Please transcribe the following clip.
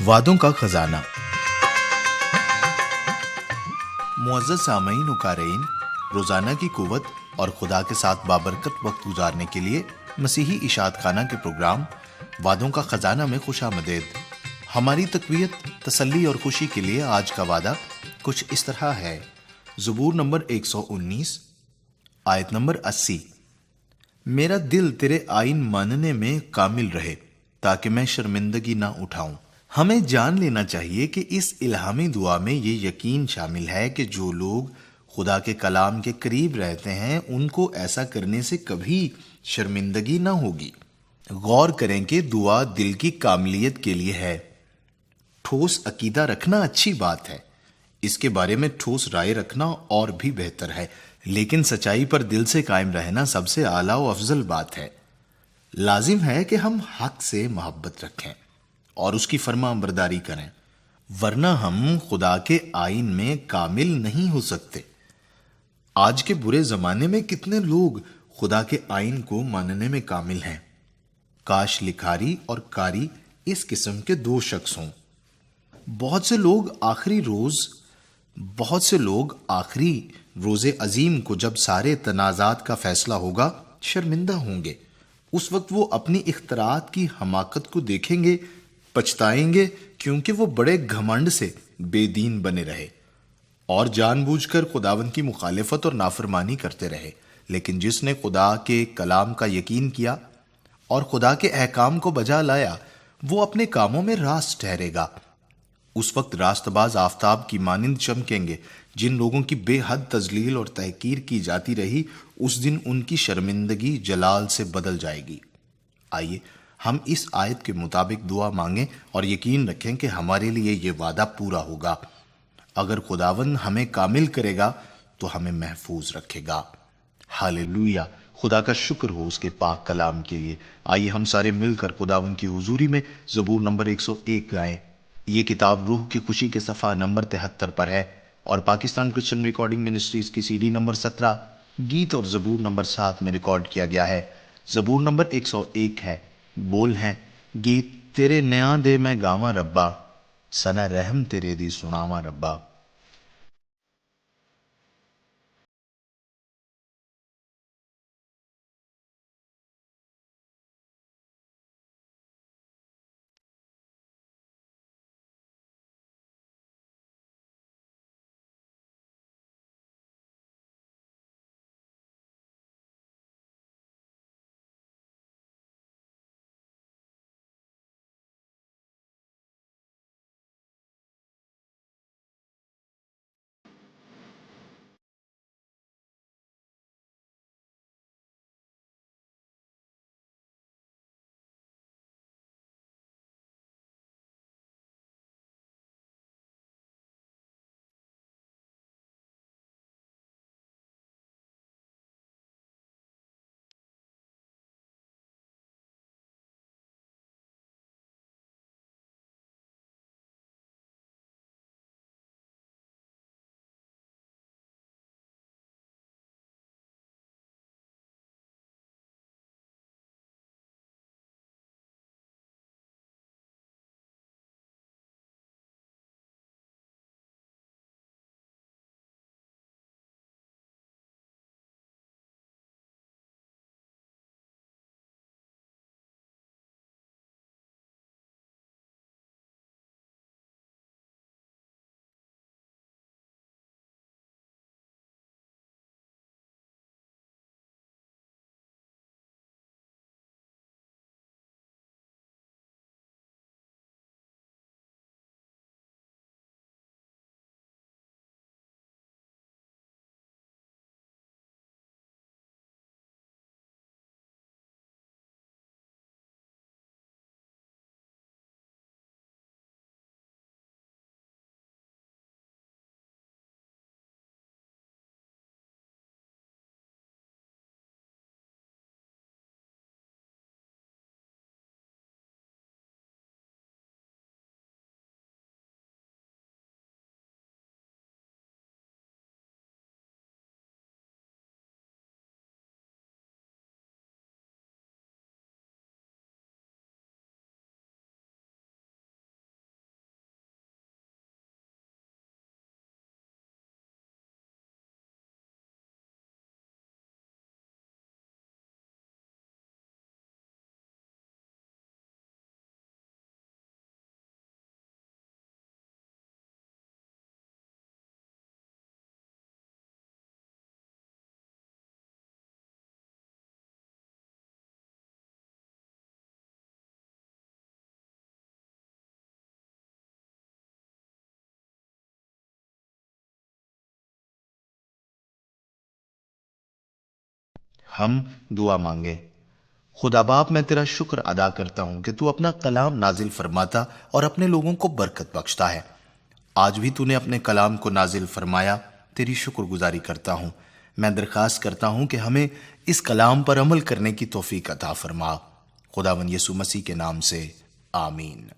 وعدوں کا خزانہ۔ معزز سامعین و قارئین، روزانہ کی قوت اور خدا کے ساتھ بابرکت وقت گزارنے کے لیے مسیحی اشاعت خانہ کے پروگرام وعدوں کا خزانہ میں خوش آمدید۔ ہماری تقویت، تسلی اور خوشی کے لیے آج کا وعدہ کچھ اس طرح ہے۔ زبور نمبر 119 آیت نمبر 80۔ میرا دل تیرے آئین ماننے میں کامل رہے تاکہ میں شرمندگی نہ اٹھاؤں۔ ہمیں جان لینا چاہیے کہ اس الہامی دعا میں یہ یقین شامل ہے کہ جو لوگ خدا کے کلام کے قریب رہتے ہیں ان کو ایسا کرنے سے کبھی شرمندگی نہ ہوگی۔ غور کریں کہ دعا دل کی کاملیت کے لیے ہے۔ ٹھوس عقیدہ رکھنا اچھی بات ہے، اس کے بارے میں ٹھوس رائے رکھنا اور بھی بہتر ہے، لیکن سچائی پر دل سے قائم رہنا سب سے اعلیٰ و افضل بات ہے۔ لازم ہے کہ ہم حق سے محبت رکھیں اور اس کی فرما برداری کریں، ورنہ ہم خدا کے آئین میں کامل نہیں ہو سکتے۔ آج کے برے زمانے میں کتنے لوگ خدا کے آئین کو ماننے میں کامل ہیں۔ کاش لکھاری اور کاری اس قسم کے دو شخص ہوں۔ بہت سے لوگ آخری روز عظیم کو جب سارے تنازعات کا فیصلہ ہوگا شرمندہ ہوں گے۔ اس وقت وہ اپنی اختراعات کی حماقت کو دیکھیں گے، پچھتائیں گے، کیونکہ وہ بڑے گھمنڈ سے بے دین بنے رہے اور جان بوجھ کر خداوند کی مخالفت اور نافرمانی کرتے رہے۔ لیکن جس نے خدا کے کلام کا یقین کیا اور خدا کے احکام کو بجا لایا، وہ اپنے کاموں میں راست ٹھہرے گا۔ اس وقت راست باز آفتاب کی مانند چمکیں گے۔ جن لوگوں کی بے حد تذلیل اور تحقیر کی جاتی رہی، اس دن ان کی شرمندگی جلال سے بدل جائے گی۔ آئیے ہم اس آیت کے مطابق دعا مانگیں اور یقین رکھیں کہ ہمارے لیے یہ وعدہ پورا ہوگا۔ اگر خداوند ہمیں کامل کرے گا تو ہمیں محفوظ رکھے گا۔ ہاللویہ! خدا کا شکر ہو اس کے پاک کلام کے لیے۔ آئیے ہم سارے مل کر خداوند کی حضوری میں زبور نمبر 101 گائیں۔ یہ کتاب روح کی خوشی کے صفحہ نمبر 73 پر ہے اور پاکستان کرسچن ریکارڈنگ منسٹریز کی CD نمبر 17 گیت اور زبور نمبر 7 میں ریکارڈ کیا گیا ہے۔ زبور نمبر 101 ہے۔ بول ہیں: گیت تیرے نیاں دے میں گاواں ربا، سنا رحم تیرے دی سناواں ربا۔ ہم دعا مانگے۔ خدا باپ، میں تیرا شکر ادا کرتا ہوں کہ تو اپنا کلام نازل فرماتا اور اپنے لوگوں کو برکت بخشتا ہے۔ آج بھی تو نے اپنے کلام کو نازل فرمایا، تیری شکر گزاری کرتا ہوں۔ میں درخواست کرتا ہوں کہ ہمیں اس کلام پر عمل کرنے کی توفیق عطا فرما۔ خداوند یسوع مسیح کے نام سے آمین۔